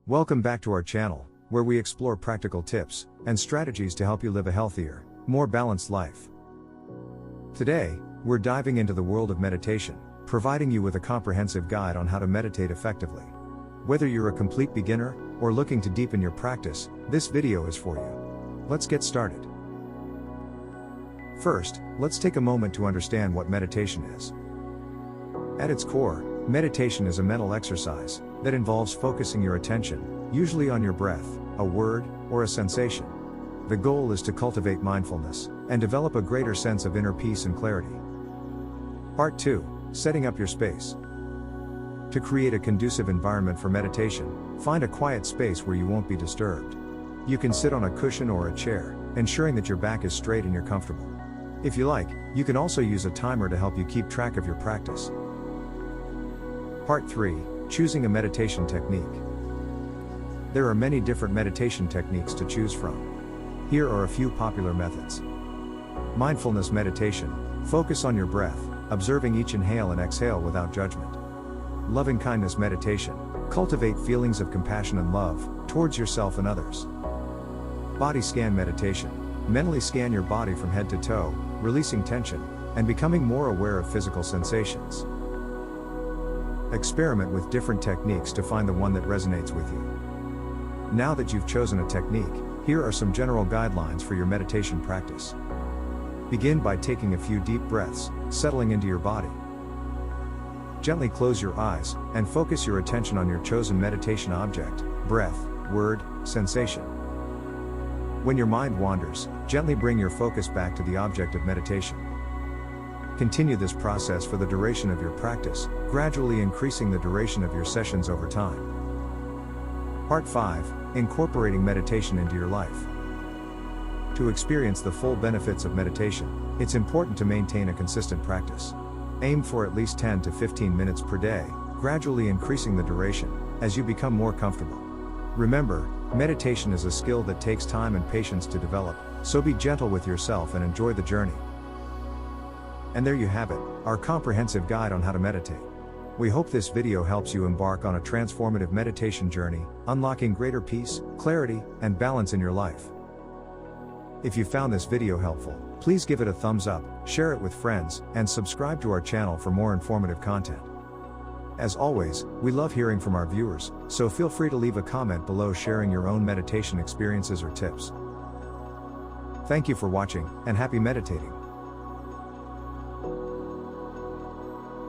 Welcome back to our channel, where we explore practical tips and strategies to help you live a healthier, more balanced life. Today, we're diving into the world of meditation, providing you with a comprehensive guide on how to meditate effectively. Whether you're a complete beginner or looking to deepen your practice, this video is for you. Let's get started. First, let's take a moment to understand what meditation is. At its core, meditation is a mental exercise that involves focusing your attention, usually on your breath, a word, or a sensation. The goal is to cultivate mindfulness and develop a greater sense of inner peace and clarity. Part 2. Setting up your space. To create a conducive environment for meditation, find a quiet space where you won't be disturbed. You can sit on a cushion or a chair, ensuring that your back is straight and you're comfortable. If you like, you can also use a timer to help you keep track of your practice. Part 3. Choosing a meditation technique. There are many different meditation techniques to choose from. Here are a few popular methods. Mindfulness meditation. Focus on your breath, observing each inhale and exhale without judgment. Loving kindness meditation. Cultivate feelings of compassion and love towards yourself and others. Body scan meditation. Mentally scan your body from head to toe, releasing tension and becoming more aware of physical sensations. Experiment with different techniques to find the one that resonates with you. Now that you've chosen a technique, here are some general guidelines for your meditation practice. Begin by taking a few deep breaths, settling into your body. Gently close your eyes and focus your attention on your chosen meditation object, breath, word, sensation. When your mind wanders, gently bring your focus back to the object of meditation. Continue this process for the duration of your practice, gradually increasing the duration of your sessions over time. Part 5. Incorporating meditation into your life. To experience the full benefits of meditation, it's important to maintain a consistent practice. Aim for at least 10 to 15 minutes per day, gradually increasing the duration as you become more comfortable. Remember, meditation is a skill that takes time and patience to develop, so be gentle with yourself and enjoy the journey. And there you have it, our comprehensive guide on how to meditate. We hope this video helps you embark on a transformative meditation journey, unlocking greater peace, clarity, and balance in your life. If you found this video helpful, please give it a thumbs up, share it with friends, and subscribe to our channel for more informative content. As always, we love hearing from our viewers, so feel free to leave a comment below sharing your own meditation experiences or tips. Thank you for watching, and happy meditating.